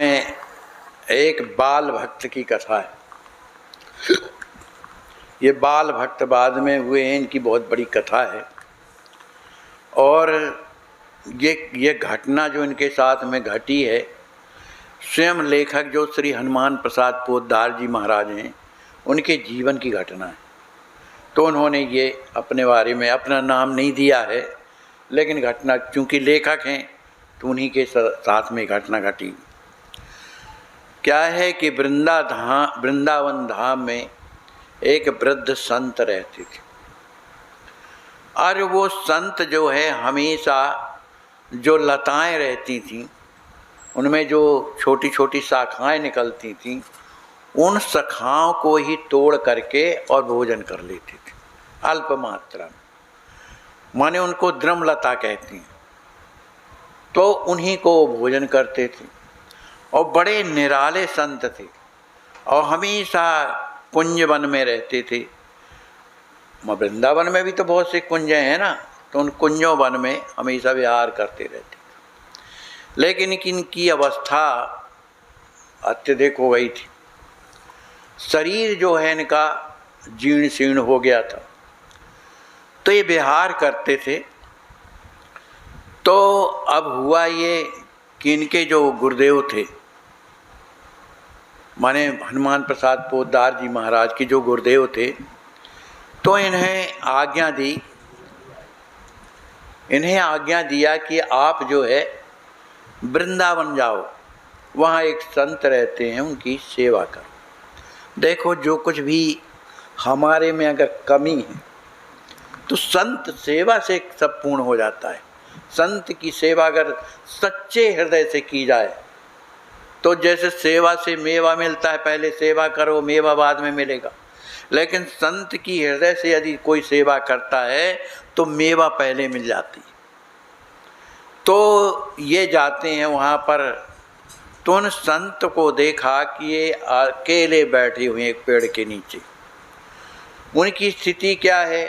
में एक बाल भक्त की कथा है। ये बाल भक्त बाद में हुए हैं, इनकी बहुत बड़ी कथा है। और ये घटना जो इनके साथ में घटी है, स्वयं लेखक जो श्री हनुमान प्रसाद पोद्दार जी महाराज हैं, उनके जीवन की घटना है। तो उन्होंने ये अपने बारे में अपना नाम नहीं दिया है, लेकिन घटना चूँकि लेखक हैं तो उन्हीं के साथ में घटना घटी। क्या है कि वृंदावन धाम में एक वृद्ध संत रहते थे। और वो संत जो है हमेशा जो लताएं रहती थीं, उनमें जो छोटी छोटी शाखाएं निकलती थीं, उन शाखाओं को ही तोड़ करके और भोजन कर लेते थे अल्प मात्रा में। माने उनको द्रमलता कहती हैं। तो उन्हीं को भोजन करते थे और बड़े निराले संत थे और हमेशा कुंज वन में रहते थे। वृंदावन में भी तो बहुत से कुंज हैं ना, तो उन कुंजों वन में हमेशा विहार करते रहते थे। लेकिन इनकी अवस्था अत्यधिक हो गई थी। शरीर जो है इनका जीर्ण शीर्ण हो गया था। तो ये विहार करते थे। तो अब हुआ ये कि इनके जो गुरुदेव थे, माने हनुमान प्रसाद पोद्दार जी महाराज के जो गुरुदेव थे, तो इन्हें आज्ञा दिया कि आप जो है वृंदावन जाओ, वहाँ एक संत रहते हैं, उनकी सेवा करो। देखो, जो कुछ भी हमारे में अगर कमी है तो संत सेवा से सब पूर्ण हो जाता है। संत की सेवा अगर सच्चे हृदय से की जाए तो जैसे सेवा से मेवा मिलता है, पहले सेवा करो, मेवा बाद में मिलेगा। लेकिन संत की हृदय से यदि कोई सेवा करता है तो मेवा पहले मिल जाती है। तो ये जाते हैं वहाँ पर। तो उन संत को देखा कि ये अकेले बैठे हुए एक पेड़ के नीचे। उनकी स्थिति क्या है?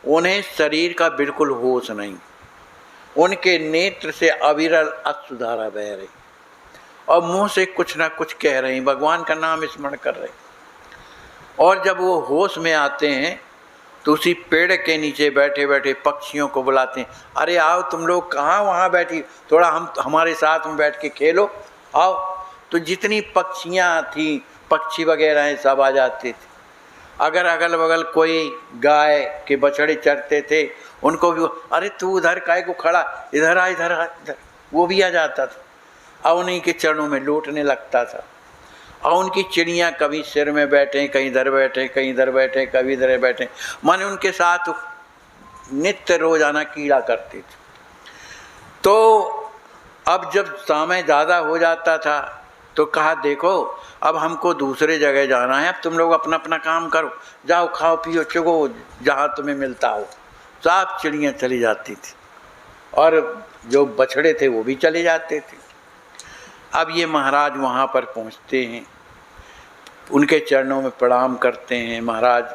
उन्हें शरीर का बिल्कुल होश नहीं। उनके नेत्र से अविरल अश्रुधारा बह रही और मुंह से कुछ ना कुछ कह रहे हैं, भगवान का नाम स्मरण कर रहे हैं। और जब वो होश में आते हैं तो उसी पेड़ के नीचे बैठे बैठे पक्षियों को बुलाते हैं, अरे आओ तुम लोग, कहाँ वहाँ बैठी, थोड़ा हमारे साथ में बैठ के खेलो, आओ। तो जितनी पक्षियाँ थीं, पक्षी वगैरह हैं, सब आ जाते थे। अगर अगल बगल कोई गाय के बछड़े चरते थे, उनको भी, अरे तू उधर काहे को खड़ा, इधर आ, इधर आ, इधर, वो भी आ जाता था और उन्हीं के चरणों में लौटने लगता था। और उनकी चिड़ियाँ कभी सिर में बैठे, कहीं इधर बैठे, कहीं इधर बैठे, कभी इधर बैठे, माने उनके साथ नित्य रोजाना कीड़ा करते थे। तो अब जब समय ज़्यादा हो जाता था तो कहा, देखो अब हमको दूसरे जगह जाना है, अब तुम लोग अपना अपना काम करो, जाओ खाओ पियो चुगो जहाँ तुम्हें मिलता हो। सब चिड़ियाँ चली जाती थी और जो बछड़े थे वो भी चले जाते थे। अब ये महाराज वहाँ पर पहुँचते हैं, उनके चरणों में प्रणाम करते हैं। महाराज,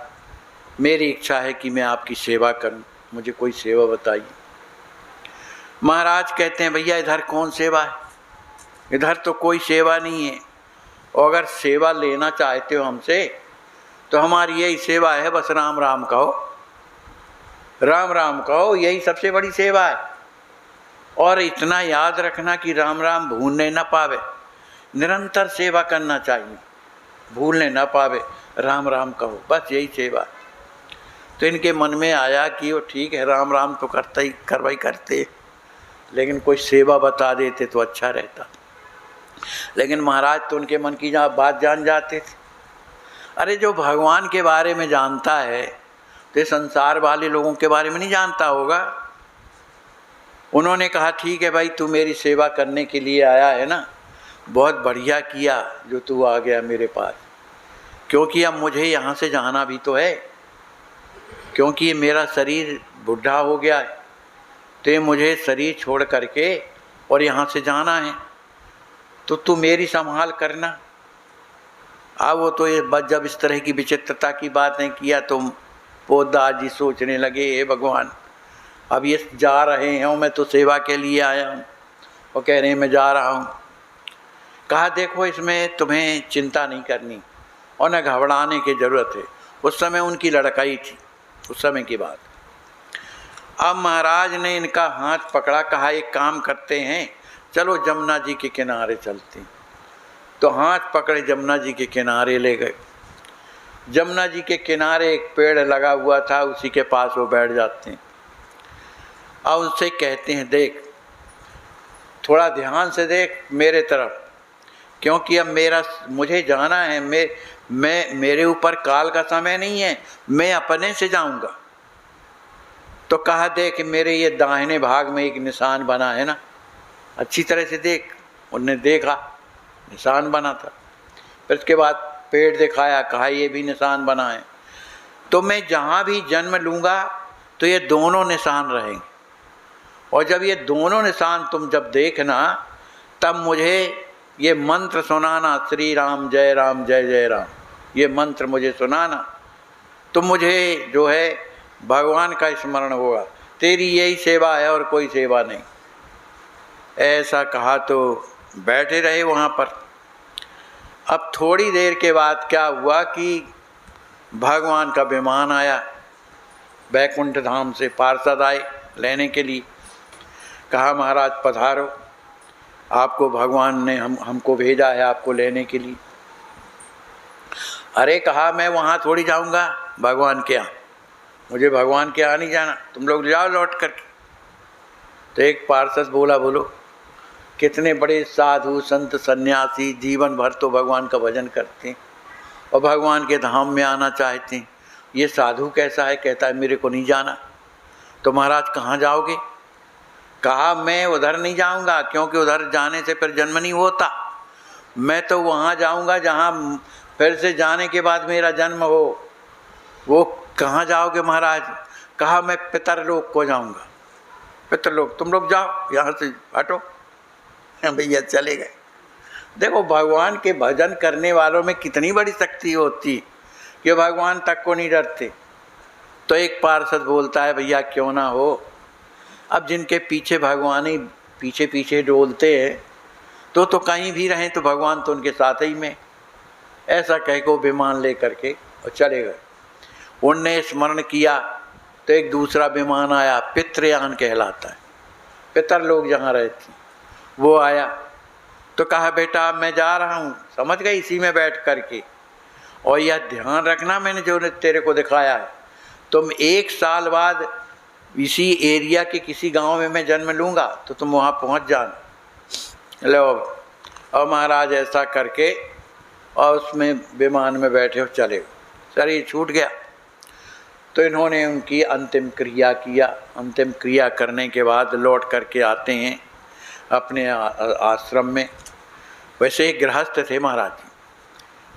मेरी इच्छा है कि मैं आपकी सेवा करूं, मुझे कोई सेवा बताइए। महाराज कहते हैं, भैया इधर कौन सेवा है, इधर तो कोई सेवा नहीं है। और अगर सेवा लेना चाहते हो हमसे तो हमारी यही सेवा है, बस राम राम कहो, राम राम कहो, यही सबसे बड़ी सेवा है। और इतना याद रखना कि राम राम भूलने न पावे, निरंतर सेवा करना चाहिए, भूलने न पावे, राम राम कहो, बस यही सेवा। तो इनके मन में आया कि वो ठीक है, राम राम तो करवाई करते, लेकिन कोई सेवा बता देते तो अच्छा रहता। लेकिन महाराज तो उनके मन की बात जान जाते थे। अरे जो भगवान के बारे में जानता है तो संसार वाले लोगों के बारे में नहीं जानता होगा। उन्होंने कहा, ठीक है भाई, तू मेरी सेवा करने के लिए आया है ना, बहुत बढ़िया किया जो तू आ गया मेरे पास, क्योंकि अब मुझे यहाँ से जाना भी तो है, क्योंकि मेरा शरीर बुढ़ा हो गया है, तो ये मुझे शरीर छोड़ करके और यहाँ से जाना है, तो तू मेरी संभाल करना। अब वो तो ये जब इस तरह की विचित्रता की बातें किया तो पोद्दार जी सोचने लगे, हे भगवान, अब ये जा रहे हैं और मैं तो सेवा के लिए आया हूँ, और कह रहे हैं मैं जा रहा हूँ। कहा देखो इसमें तुम्हें चिंता नहीं करनी और न घबराने की ज़रूरत है। उस समय उनकी लड़काई थी, उस समय की बात। अब महाराज ने इनका हाथ पकड़ा, कहा एक काम करते हैं, चलो जमुना जी के किनारे चलते हैं। तो हाथ पकड़े जमुना जी के किनारे ले गए। जमुना जी के किनारे एक पेड़ लगा हुआ था, उसी के पास वो बैठ जाते हैं और उनसे कहते हैं देख थोड़ा ध्यान से देख मेरे तरफ, क्योंकि अब मुझे जाना है, मेरे ऊपर काल का समय नहीं है, मैं अपने से जाऊंगा। तो कहा देख मेरे ये दाहिने भाग में एक निशान बना है ना, अच्छी तरह से देख। उनने देखा, निशान बना था। फिर उसके बाद पेड़ दिखाया, कहा ये भी निशान बना है। तो मैं जहाँ भी जन्म लूँगा तो ये दोनों निशान रहेंगे, और जब ये दोनों निशान तुम जब देखना तब मुझे ये मंत्र सुनाना, श्री राम जय जय राम, ये मंत्र मुझे सुनाना, तो मुझे जो है भगवान का स्मरण होगा। तेरी यही सेवा है और कोई सेवा नहीं। ऐसा कहा तो बैठे रहे वहाँ पर। अब थोड़ी देर के बाद क्या हुआ कि भगवान का विमान आया, बैकुंठ धाम से पार्षद आए लेने के लिए। कहा महाराज पधारो, आपको भगवान ने हमको भेजा है आपको लेने के लिए। अरे कहा मैं वहाँ थोड़ी जाऊँगा भगवान के यहाँ, मुझे भगवान के यहाँ नहीं जाना, तुम लोग जाओ लौट करके। तो एक पार्षद बोला, बोलो कितने बड़े साधु संत सन्यासी जीवन भर तो भगवान का भजन करते हैं और भगवान के धाम में आना चाहते हैं, ये साधु कैसा है, कहता है मेरे को नहीं जाना। तो महाराज कहाँ जाओगे? कहा मैं उधर नहीं जाऊंगा, क्योंकि उधर जाने से फिर जन्म नहीं होता। मैं तो वहाँ जाऊंगा जहाँ फिर से जाने के बाद मेरा जन्म हो। वो कहाँ जाओगे महाराज? कहा मैं पितरलोक को जाऊंगा। पितरलोक? तुम लोग जाओ, यहाँ से हटो। भैया चले गए। देखो भगवान के भजन करने वालों में कितनी बड़ी शक्ति होती कि भगवान तक को नहीं डरते। तो एक पार्षद बोलता है भैया क्यों ना हो, अब जिनके पीछे भगवान ही पीछे पीछे डोलते हैं तो कहीं भी रहें तो भगवान तो उनके साथ ही में। ऐसा कह को विमान ले करके और चले गए। उनने स्मरण किया तो एक दूसरा विमान आया, पितृयान कहलाता है, पितर लोग जहाँ रहते वो आया। तो कहा बेटा मैं जा रहा हूँ, समझ गए, इसी में बैठ करके। और यह ध्यान रखना मैंने जो तेरे को दिखाया है, तुम 1 साल बाद इसी एरिया के किसी गांव में मैं जन्म लूँगा तो तुम वहाँ पहुँच जाना। लो और महाराज ऐसा करके और उसमें विमान में बैठे हो चले, शरीर छूट गया। तो इन्होंने उनकी अंतिम क्रिया किया। अंतिम क्रिया करने के बाद लौट करके आते हैं अपने आश्रम में। वैसे ही गृहस्थ थे महाराज जी।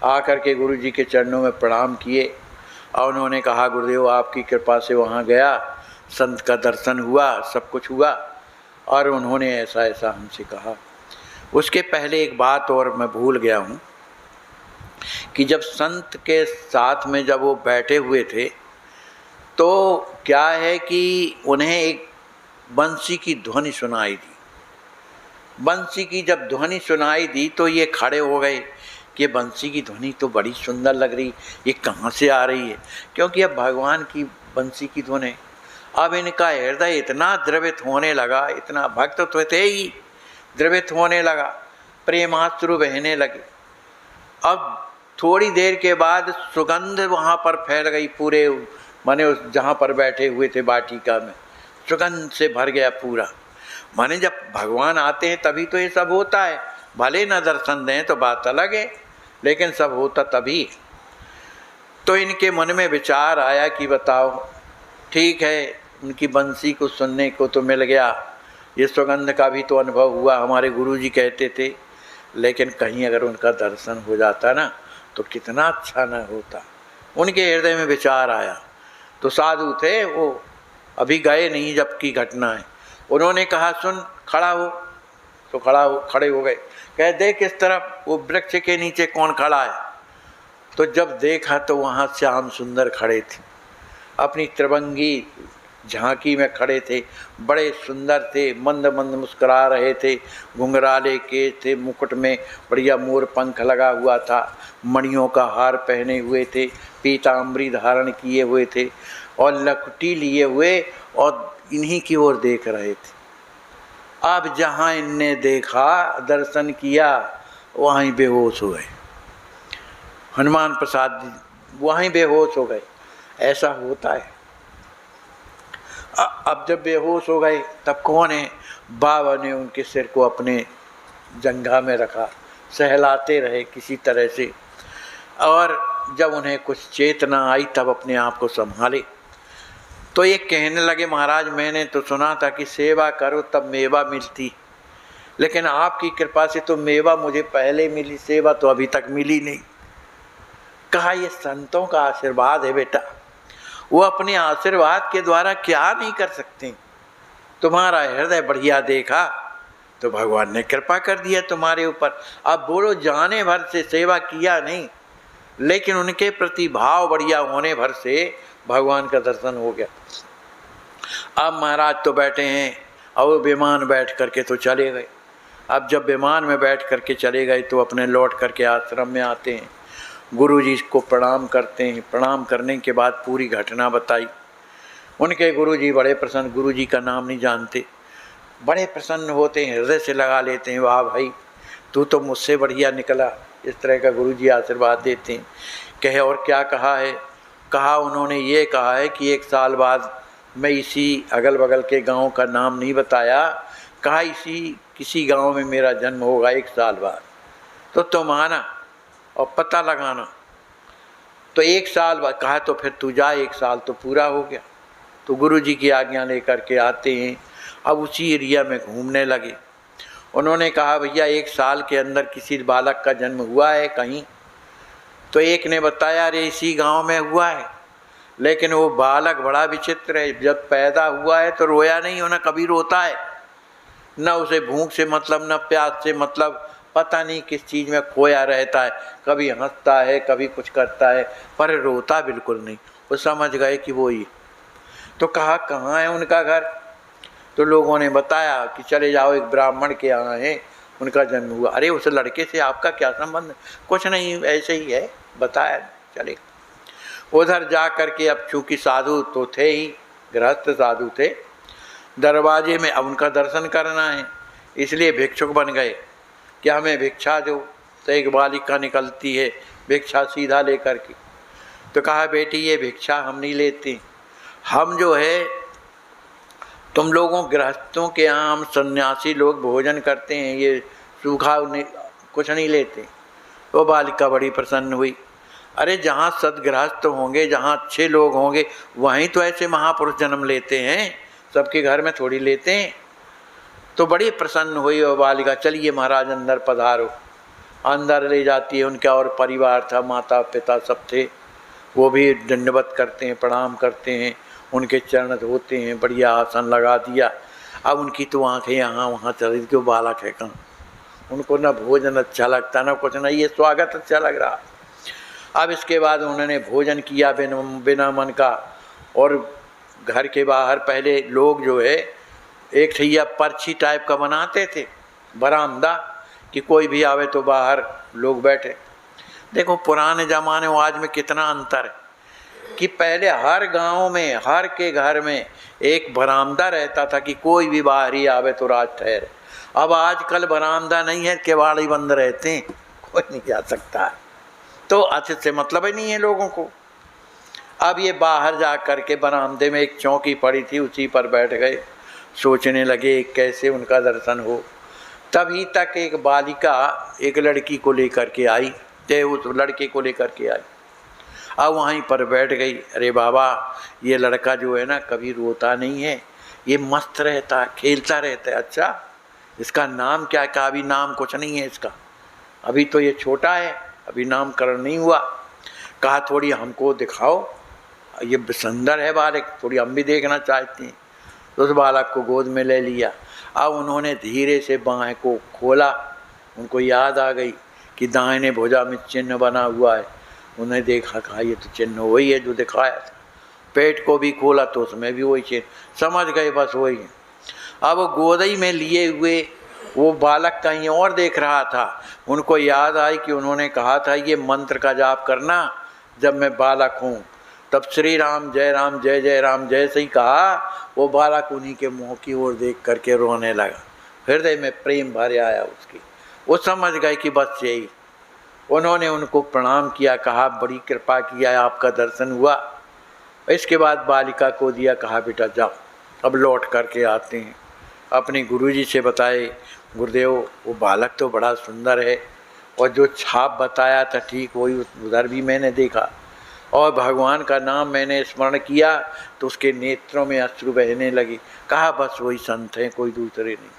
आकर के गुरु जी के चरणों में प्रणाम किए और उन्होंने कहा गुरुदेव आपकी कृपा से वहाँ गया, संत का दर्शन हुआ, सब कुछ हुआ, और उन्होंने ऐसा ऐसा हमसे कहा। उसके पहले एक बात और मैं भूल गया हूँ कि जब संत के साथ में जब वो बैठे हुए थे तो क्या है कि उन्हें एक बंसी की ध्वनि सुनाई दी। बंसी की जब ध्वनि सुनाई दी तो ये खड़े हो गए कि बंसी की ध्वनि तो बड़ी सुंदर लग रही, ये कहाँ से आ रही है? क्योंकि अब भगवान की बंसी की ध्वनि। अब इनका हृदय इतना द्रवित होने लगा, इतना भक्त तो थे ही, द्रवित होने लगा, प्रेमाश्रु बहने लगे। अब थोड़ी देर के बाद सुगंध वहाँ पर फैल गई, पूरे माने उस जहाँ पर बैठे हुए थे वाटिका में सुगंध से भर गया पूरा। माने जब भगवान आते हैं तभी तो ये सब होता है, भले न दर्शन दें तो बात अलग है, लेकिन सब होता तभी। तो इनके मन में विचार आया कि बताओ ठीक है, उनकी बंसी को सुनने को तो मिल गया, ये सुगंध का भी तो अनुभव हुआ, हमारे गुरुजी कहते थे, लेकिन कहीं अगर उनका दर्शन हो जाता ना तो कितना अच्छा न होता। उनके हृदय में विचार आया। तो साधु थे वो, अभी गए नहीं जबकि घटना है। उन्होंने कहा सुन खड़ा हो, तो खड़े हो गए। कह देख इस तरफ वो वृक्ष के नीचे कौन खड़ा है? तो जब देखा तो वहाँ श्याम सुंदर खड़े थे, अपनी त्रिभंगी झांकी में खड़े थे, बड़े सुंदर थे, मंद मंद मुस्कुरा रहे थे, घुंघराले केस थे, मुकुट में बढ़िया मोर पंख लगा हुआ था, मणियों का हार पहने हुए थे, पीताम्बरी धारण किए हुए थे और लकुटी लिए हुए, और इन्हीं की ओर देख रहे थे। अब जहाँ इनने देखा, दर्शन किया, वहीं बेहोश हो गए। हनुमान प्रसाद जी वहीं बेहोश हो गए। ऐसा होता है। अब जब बेहोश हो गए तब कौन है? बाबा ने उनके सिर को अपने जंघा में रखा, सहलाते रहे किसी तरह से, और जब उन्हें कुछ चेतना आई तब अपने आप को संभाले। तो ये कहने लगे, महाराज मैंने तो सुना था कि सेवा करो तब मेवा मिलती, लेकिन आपकी कृपा से तो मेवा मुझे पहले मिली, सेवा तो अभी तक मिली नहीं। कहा ये संतों का आशीर्वाद है बेटा, वो अपने आशीर्वाद के द्वारा क्या नहीं कर सकते। तुम्हारा हृदय बढ़िया देखा तो भगवान ने कृपा कर दिया तुम्हारे ऊपर। अब बोलो जाने भर से सेवा किया नहीं, लेकिन उनके प्रति भाव बढ़िया होने भर से भगवान का दर्शन हो गया। अब महाराज तो बैठे हैं और विमान बैठ करके तो चले गए। अब जब विमान में बैठ करके चले गए तो अपने लौट करके आश्रम में आते हैं, गुरु जी को प्रणाम करते हैं। प्रणाम करने के बाद पूरी घटना बताई। उनके गुरु जी बड़े प्रसन्न, गुरु जी का नाम नहीं जानते, बड़े प्रसन्न होते हैं, हृदय से लगा लेते हैं, वाह भाई तू तो मुझसे बढ़िया निकला। इस तरह का गुरु जी आशीर्वाद देते हैं। कहे और क्या कहा है? कहा उन्होंने ये कहा है कि 1 साल बाद मैं इसी अगल बगल के गांव का नाम नहीं बताया, कहा इसी किसी गांव में मेरा जन्म होगा 1 साल बाद, तो तुम आना और पता लगाना। तो 1 साल बाद कहा तो फिर तू जा, 1 साल तो पूरा हो गया। तो गुरु जी की आज्ञा लेकर के आते हैं। अब उसी एरिया में घूमने लगे। उन्होंने कहा भैया 1 साल के अंदर किसी बालक का जन्म हुआ है कहीं? तो एक ने बताया अरे इसी गांव में हुआ है, लेकिन वो बालक बड़ा विचित्र है, जब पैदा हुआ है तो रोया नहीं, उन्हें कभी रोता है, न उसे भूख से मतलब न प्यास से मतलब, पता नहीं किस चीज़ में खोया रहता है, कभी हंसता है कभी कुछ करता है, पर रोता बिल्कुल नहीं। वो समझ गए कि वो ही। तो कहा कहाँ है उनका घर? तो लोगों ने बताया कि चले जाओ एक ब्राह्मण के यहाँ है, उनका जन्म हुआ। अरे उस लड़के से आपका क्या संबंध? कुछ नहीं, ऐसे ही है, बताया, चले। उधर जा कर के अब चूँकि साधु तो थे ही, गृहस्थ साधु थे, दरवाजे में अब उनका दर्शन करना है, इसलिए भिक्षुक बन गए कि हमें भिक्षा दो। तो एक बालिका निकलती है भिक्षा सीधा लेकर के। तो कहा बेटी ये भिक्षा हम नहीं लेते, हम जो है तुम लोगों गृहस्थों के यहाँ हम सन्यासी लोग भोजन करते हैं, ये सूखा कुछ नहीं लेते। वो बालिका बड़ी प्रसन्न हुई। अरे जहाँ सदगृहस्थ होंगे, जहाँ अच्छे लोग होंगे, वहीं तो ऐसे महापुरुष जन्म लेते हैं, सबके घर में थोड़ी लेते हैं। तो बड़ी प्रसन्न हुई वो बालिका, चलिए महाराज अंदर पधारो। अंदर ले जाती है, उनका और परिवार था, माता पिता सब थे, वो भी दंडवत करते हैं, प्रणाम करते हैं, उनके चरण धोते हैं, बढ़िया आसन लगा दिया। अब उनकी तो आँखें यहाँ वहाँ चल रही, क्यों बालक है कहाँ, उनको ना भोजन अच्छा लगता ना कुछ, ना ये स्वागत अच्छा लग रहा। अब इसके बाद उन्होंने भोजन किया बिना मन का, और घर के बाहर पहले लोग जो है एक ठैया पर्ची टाइप का बनाते थे, बरामदा, कि कोई भी आवे तो बाहर लोग बैठे। देखो पुराने ज़माने और आज में कितना अंतर है कि पहले हर गांव में, हर के घर में एक बरामदा रहता था कि कोई भी बाहरी आवे तो रात ठहरे। अब आजकल बरामदा नहीं है, केवाड़ी बंद रहते हैं, कोई नहीं जा सकता है, तो अच्छे से मतलब ही नहीं है लोगों को। अब ये बाहर जा कर के बरामदे में एक चौकी पड़ी थी, उसी पर बैठ गए, सोचने लगे कैसे उनका दर्शन हो। तभी तक एक बालिका एक लड़की को लेकर के आई, उस लड़के को लेकर के आई। अब वहीं पर बैठ गई। अरे बाबा ये लड़का जो है ना कभी रोता नहीं है, ये मस्त रहता है, खेलता रहता है। अच्छा इसका नाम क्या है? अभी नाम कुछ नहीं है इसका, अभी तो ये छोटा है, अभी नामकरण नहीं हुआ। कहा थोड़ी हमको दिखाओ, ये सुंदर है बालक, थोड़ी हम भी देखना चाहते हैं। तो उस बालक को गोद में ले लिया। अब उन्होंने धीरे से बाएं को खोला, उनको याद आ गई कि दाहिने भुजा में चिन्ह बना हुआ है। उन्हें देखा, कहा ये तो चिन्ह वही है जो दिखाया था। पेट को भी खोला तो उसमें भी वही चीज, समझ गए बस वही। अब गोदई में लिए हुए वो बालक कहीं और देख रहा था। उनको याद आई कि उन्होंने कहा था ये मंत्र का जाप करना जब मैं बालक हूँ। तब श्री राम जय जय राम जैसे ही कहा, वो बालक उन्हीं के मुँह की ओर देख करके रोने लगा। हृदय में प्रेम भर आया उसकी। वो समझ गए कि बस यही। उन्होंने उनको प्रणाम किया, कहा बड़ी कृपा किया, आपका दर्शन हुआ। इसके बाद बालिका को दिया, कहा बेटा जाओ अब लौट करके आते हैं। अपने गुरुजी से बताए, गुरुदेव वो बालक तो बड़ा सुंदर है और जो छाप बताया था ठीक वही उधर भी मैंने देखा, और भगवान का नाम मैंने स्मरण किया तो उसके नेत्रों में अश्रु बहने लगे। कहा बस वही संत हैं, कोई दूसरे नहीं।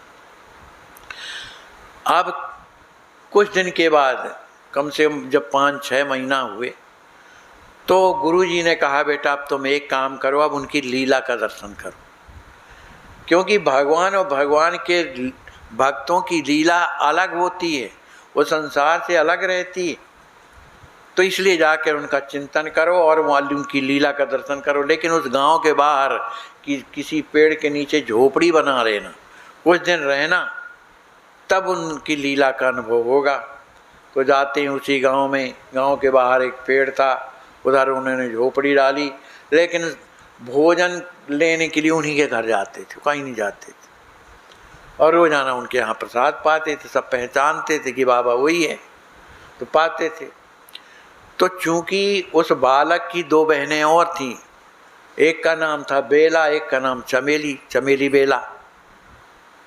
अब कुछ दिन के बाद, कम से कम जब 5-6 महीना हुए, तो गुरुजी ने कहा बेटा अब तुम एक काम करो, अब उनकी लीला का दर्शन करो, क्योंकि भगवान और भगवान के भक्तों की लीला अलग होती है, वो संसार से अलग रहती है। तो इसलिए जाकर उनका चिंतन करो और उनकी लीला का दर्शन करो। लेकिन उस गांव के बाहर किसी पेड़ के नीचे झोपड़ी बना लेना, कुछ दिन रहना, तब उनकी लीला का अनुभव होगा। तो जाते हैं उसी गांव में, गांव के बाहर एक पेड़ था, उधर उन्होंने झोपड़ी डाली। लेकिन भोजन लेने के लिए उन्हीं के घर जाते थे, कहीं नहीं जाते थे। और रोजाना उनके यहाँ प्रसाद पाते थे, सब पहचानते थे कि बाबा वही है, तो पाते थे। तो चूंकि उस बालक की 2 बहनें और थीं, एक का नाम था बेला, एक का नाम चमेली बेला।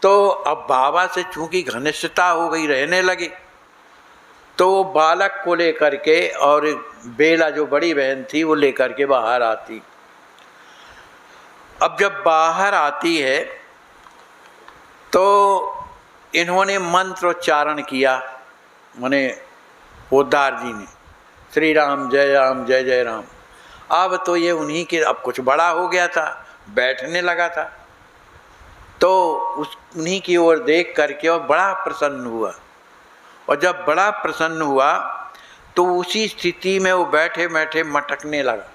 तो अब बाबा से चूंकि घनिष्ठता हो गई, रहने लगे, तो बालक को लेकर के, और बेला जो बड़ी बहन थी वो लेकर के बाहर आती। अब जब बाहर आती है तो इन्होंने मंत्रोच्चारण किया, माने पोद्दार जी ने, श्री राम जय जय राम। अब तो ये उन्हीं के, अब कुछ बड़ा हो गया था, बैठने लगा था, तो उन्हीं की ओर देख करके और बड़ा प्रसन्न हुआ। और जब बड़ा प्रसन्न हुआ तो उसी स्थिति में वो बैठे बैठे मटकने लगा,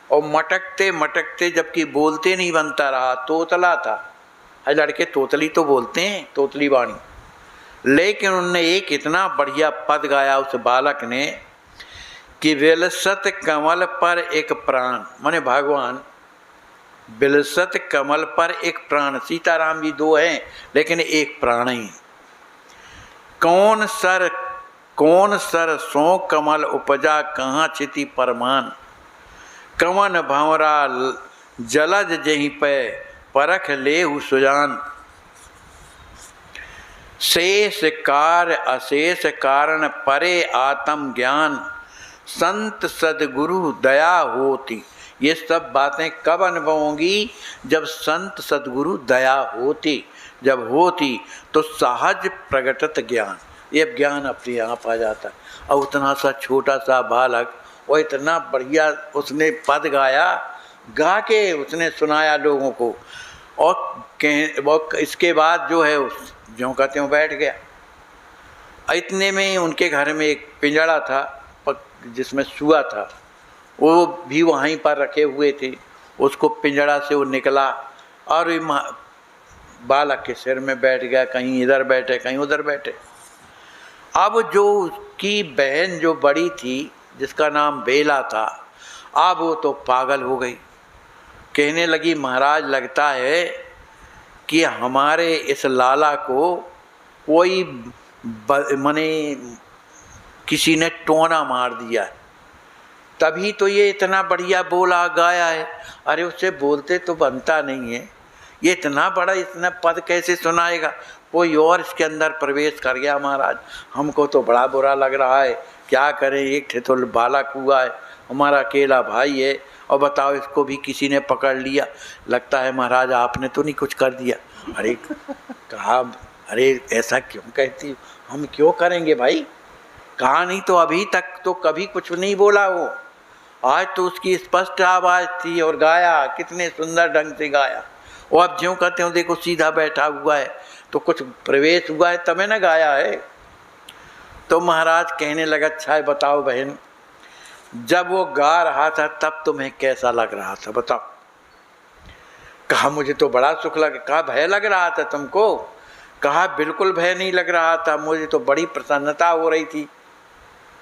और मटकते मटकते, जबकि बोलते नहीं बनता रहा, तोतला था, लड़के तोतली तो बोलते हैं, तोतली वाणी, लेकिन उनने एक इतना बढ़िया पद गाया उस बालक ने कि विलसत कमल पर एक प्राण, माने भगवान विलसत कमल पर एक प्राण, सीताराम जी 2 हैं लेकिन एक प्राण ही। कौन सर सो कमल उपजा, कहाँ छिति परमान, कवन भंवरा जलज जहीं पे, परख लेहु सुजान। शेष कार अशेष कारण, परे आत्म ज्ञान, संत सदगुरु दया होती। ये सब बातें कब अनुभव होंगी? जब संत सदगुरु दया होती, जब होती तो सहज प्रगटत ज्ञान, ये ज्ञान अपने आप आ जाता। और उतना सा छोटा सा बालक, और इतना बढ़िया उसने पद गाया, गा के उसने सुनाया लोगों को। और इसके बाद जो है जो कहते हैं बैठ गया। इतने में उनके घर में एक पिंजड़ा था जिसमें सुआ था, वो भी वहीं पर रखे हुए थे। उसको पिंजड़ा से वो निकला और बालक के सिर में बैठ गया, कहीं इधर बैठे कहीं उधर बैठे। अब जो उसकी बहन जो बड़ी थी, जिसका नाम बेला था, अब वो तो पागल हो गई। कहने लगी महाराज लगता है कि हमारे इस लाला को कोई मने किसी ने टोना मार दिया, तभी तो ये इतना बढ़िया बोला गाया है। अरे उससे बोलते तो बनता नहीं है, ये इतना बड़ा इतना पद कैसे सुनाएगा? कोई और इसके अंदर प्रवेश कर गया महाराज, हमको तो बड़ा बुरा लग रहा है, क्या करें? एक तो बालक हुआ है, हमारा अकेला भाई है, और बताओ इसको भी किसी ने पकड़ लिया। लगता है महाराज आपने तो नहीं कुछ कर दिया। अरे कहा, अरे ऐसा क्यों कहती हो, हम क्यों करेंगे भाई? कहा नहीं तो अभी तक तो कभी कुछ नहीं बोला वो, आज तो उसकी स्पष्ट आवाज़ थी और गाया, कितने सुंदर ढंग से गाया। और अब ज्यों कहते हो देखो सीधा बैठा हुआ है, तो कुछ प्रवेश हुआ है तभी न गाया है। तो महाराज कहने लगा अच्छा है बताओ बहन, जब वो गा रहा था तब तुम्हें कैसा लग रहा था बताओ? कहा मुझे तो बड़ा सुख लगा। कहा भय लग रहा था तुमको? कहा बिल्कुल भय नहीं लग रहा था, मुझे तो बड़ी प्रसन्नता हो रही थी।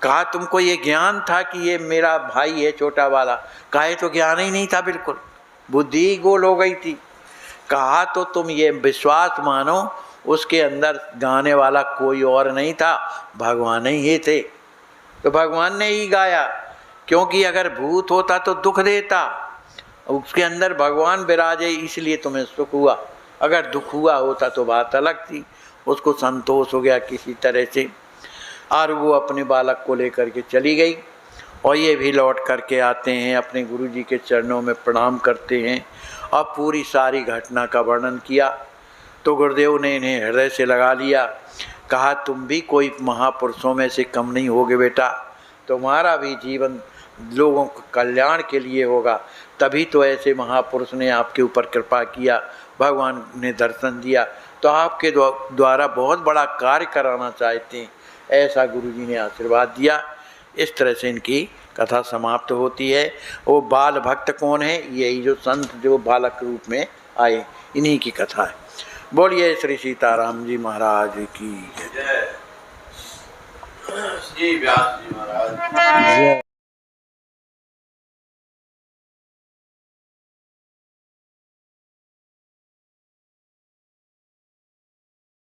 कहा तुमको ये ज्ञान था कि ये मेरा भाई है छोटा वाला? कहा ये तो ज्ञान ही नहीं था, बिल्कुल बुद्धि ही गोल हो गई थी। कहा तो तुम ये विश्वास मानो उसके अंदर गाने वाला कोई और नहीं था, भगवान ही थे। तो भगवान ने ही गाया, क्योंकि अगर भूत होता तो दुख देता, उसके अंदर भगवान विराजे इसलिए तुम्हें सुख हुआ। अगर दुख हुआ होता तो बात अलग थी। उसको संतोष हो गया किसी तरह से, और वो अपने बालक को लेकर के चली गई। और ये भी लौट करके आते हैं, अपने गुरुजी के चरणों में प्रणाम करते हैं और पूरी सारी घटना का वर्णन किया। तो गुरुदेव ने इन्हें हृदय से लगा लिया। कहा तुम भी कोई महापुरुषों में से कम नहीं होगे बेटा, तुम्हारा भी जीवन लोगों के कल्याण के लिए होगा। तभी तो ऐसे महापुरुष ने आपके ऊपर कृपा किया, भगवान ने दर्शन दिया, तो आपके द्वारा बहुत बड़ा कार्य कराना चाहते हैं, ऐसा गुरुजी ने आशीर्वाद दिया। इस तरह से इनकी कथा समाप्त होती है। वो बाल भक्त कौन है? यही जो संत जो बालक रूप में आए, इन्हीं की कथा है। बोलिए श्री सीताराम जी महाराज की जय। श्री व्यास जी महाराज।